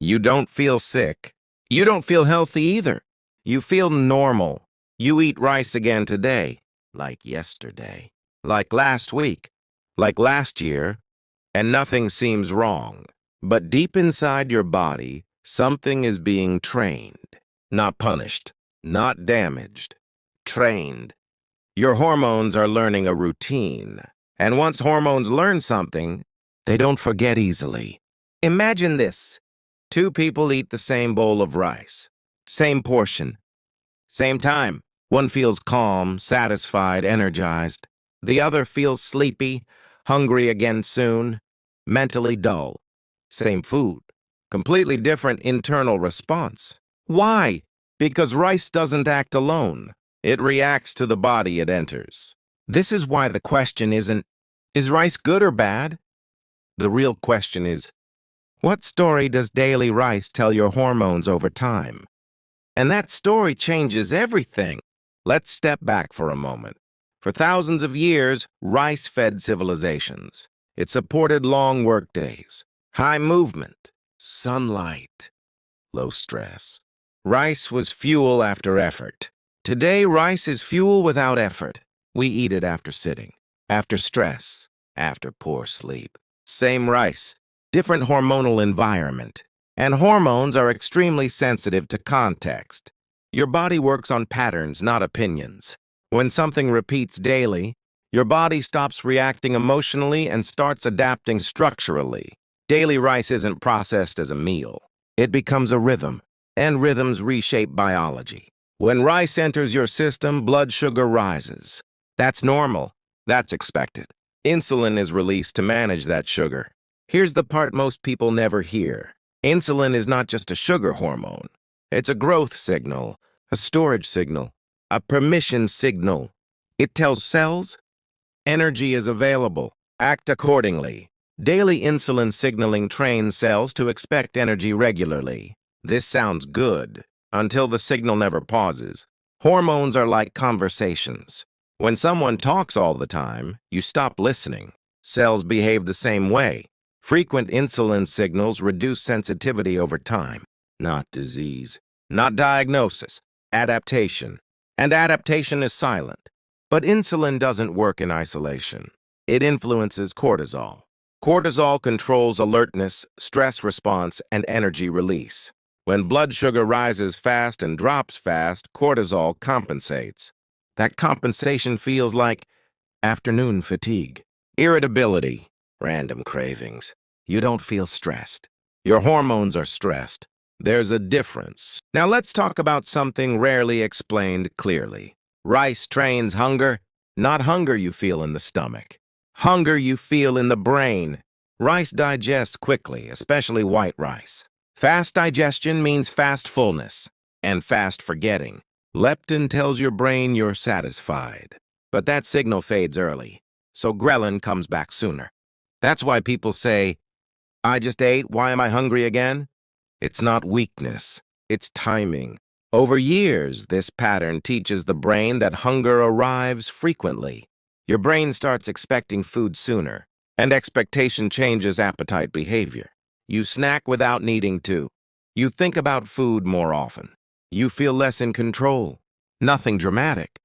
You don't feel sick. You don't feel healthy either. You feel normal. You eat rice again today, like yesterday, like last week, like last year, and nothing seems wrong. But deep inside your body, something is being trained, not punished, not damaged, trained. Your hormones are learning a routine, and once hormones learn something, they don't forget easily. Imagine this. Two people eat the same bowl of rice, same portion, same time. One feels calm, satisfied, energized. The other feels sleepy, hungry again soon, mentally dull. Same food, completely different internal response. Why? Because rice doesn't act alone. It reacts to the body it enters. This is why the question isn't, is rice good or bad? The real question is, what story does daily rice tell your hormones over time? And that story changes everything. Let's step back for a moment. For thousands of years, rice fed civilizations. It supported long workdays, high movement, sunlight, low stress. Rice was fuel after effort. Today, rice is fuel without effort. We eat it after sitting, after stress, after poor sleep. Same rice, different hormonal environment. And hormones are extremely sensitive to context. Your body works on patterns, not opinions. When something repeats daily, your body stops reacting emotionally and starts adapting structurally. Daily rice isn't processed as a meal. It becomes a rhythm, and rhythms reshape biology. When rice enters your system, blood sugar rises. That's normal. That's expected. Insulin is released to manage that sugar. Here's the part most people never hear. Insulin is not just a sugar hormone. It's a growth signal, a storage signal, a permission signal. It tells cells, energy is available. Act accordingly. Daily insulin signaling trains cells to expect energy regularly. This sounds good, until the signal never pauses. Hormones are like conversations. When someone talks all the time, you stop listening. Cells behave the same way. Frequent insulin signals reduce sensitivity over time. Not disease, not diagnosis, adaptation. And adaptation is silent. But insulin doesn't work in isolation. It influences cortisol. Cortisol controls alertness, stress response, and energy release. When blood sugar rises fast and drops fast, cortisol compensates. That compensation feels like afternoon fatigue, irritability, random cravings. You don't feel stressed. Your hormones are stressed. There's a difference. Now let's talk about something rarely explained clearly. Rice trains hunger, not hunger you feel in the stomach. Hunger you feel in the brain. Rice digests quickly, especially white rice. Fast digestion means fast fullness and fast forgetting. Leptin tells your brain you're satisfied. But that signal fades early, so ghrelin comes back sooner. That's why people say, I just ate, why am I hungry again? It's not weakness, it's timing. Over years, this pattern teaches the brain that hunger arrives frequently. Your brain starts expecting food sooner, and expectation changes appetite behavior. You snack without needing to. You think about food more often. You feel less in control. Nothing dramatic,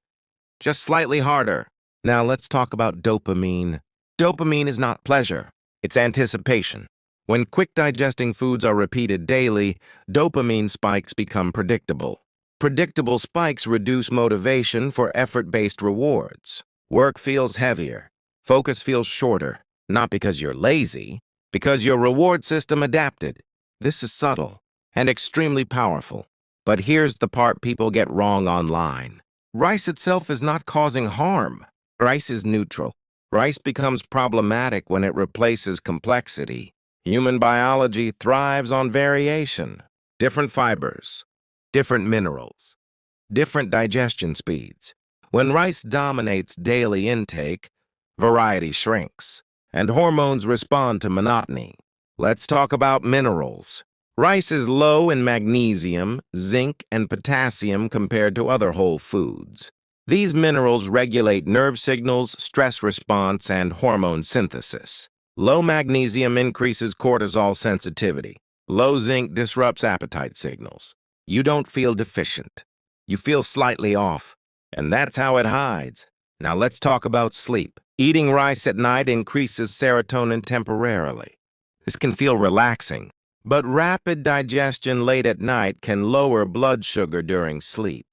just slightly harder. Now let's talk about dopamine. Dopamine is not pleasure, it's anticipation. When quick-digesting foods are repeated daily, dopamine spikes become predictable. Predictable spikes reduce motivation for effort-based rewards. Work feels heavier. Focus feels shorter. Not because you're lazy, because your reward system adapted. This is subtle and extremely powerful. But here's the part people get wrong online. Rice itself is not causing harm. Rice is neutral. Rice becomes problematic when it replaces complexity. Human biology thrives on variation. Different fibers, different minerals, different digestion speeds. When rice dominates daily intake, variety shrinks, and hormones respond to monotony. Let's talk about minerals. Rice is low in magnesium, zinc, and potassium compared to other whole foods. These minerals regulate nerve signals, stress response, and hormone synthesis. Low magnesium increases cortisol sensitivity. Low zinc disrupts appetite signals. You don't feel deficient. You feel slightly off, and that's how it hides. Now let's talk about sleep. Eating rice at night increases serotonin temporarily. This can feel relaxing, but rapid digestion late at night can lower blood sugar during sleep.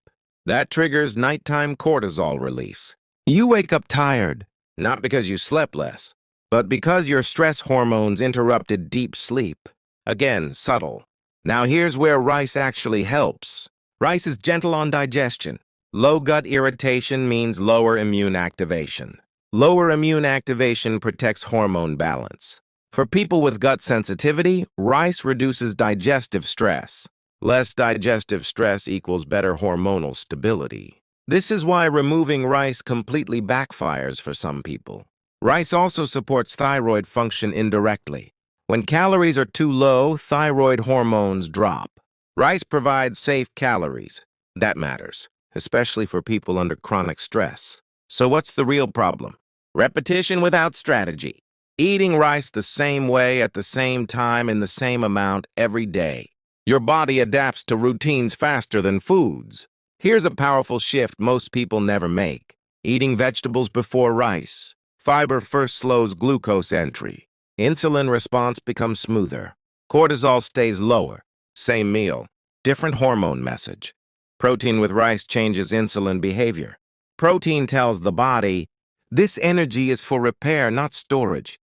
That triggers nighttime cortisol release. You wake up tired, not because you slept less, but because your stress hormones interrupted deep sleep. Again, subtle. Now here's where rice actually helps. Rice is gentle on digestion. Low gut irritation means lower immune activation. Lower immune activation protects hormone balance. For people with gut sensitivity, rice reduces digestive stress. Less digestive stress equals better hormonal stability. This is why removing rice completely backfires for some people. Rice also supports thyroid function indirectly. When calories are too low, thyroid hormones drop. Rice provides safe calories. That matters, especially for people under chronic stress. So what's the real problem? Repetition without strategy. Eating rice the same way at the same time in the same amount every day. Your body adapts to routines faster than foods. Here's a powerful shift most people never make. Eating vegetables before rice. Fiber first slows glucose entry. Insulin response becomes smoother. Cortisol stays lower. Same meal, different hormone message. Protein with rice changes insulin behavior. Protein tells the body, this energy is for repair, not storage.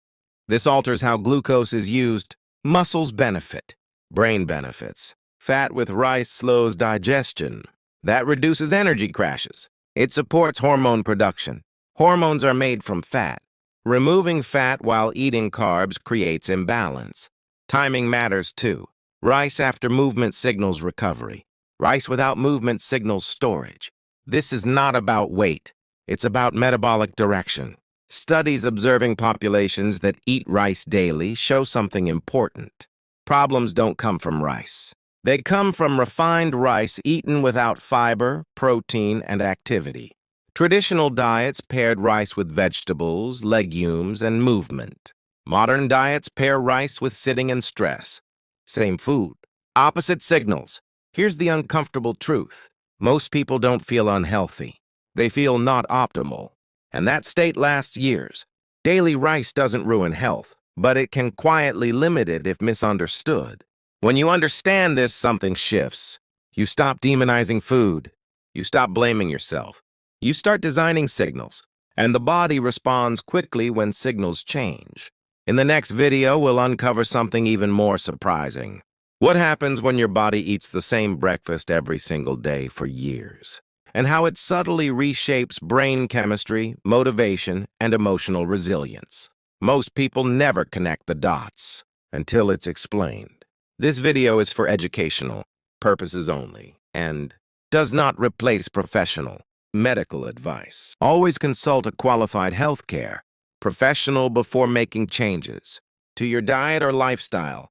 This alters how glucose is used. Muscles benefit. Brain benefits. Fat with rice slows digestion. That reduces energy crashes. It supports hormone production. Hormones are made from fat. Removing fat while eating carbs creates imbalance. Timing matters too. Rice after movement signals recovery. Rice without movement signals storage. This is not about weight. It's about metabolic direction. Studies observing populations that eat rice daily show something important. Problems don't come from rice. They come from refined rice eaten without fiber, protein, and activity. Traditional diets paired rice with vegetables, legumes, and movement. Modern diets pair rice with sitting and stress. Same food, opposite signals. Here's the uncomfortable truth. Most people don't feel unhealthy. They feel not optimal. And that state lasts years. Daily rice doesn't ruin health, but it can quietly limit it if misunderstood. When you understand this, something shifts. You stop demonizing food. You stop blaming yourself. You start designing signals, and the body responds quickly when signals change. In the next video, we'll uncover something even more surprising. What happens when your body eats the same breakfast every single day for years? And how it subtly reshapes brain chemistry, motivation, and emotional resilience. Most people never connect the dots until it's explained. This video is for educational purposes only and does not replace professional medical advice. Always consult a qualified healthcare professional before making changes to your diet or lifestyle.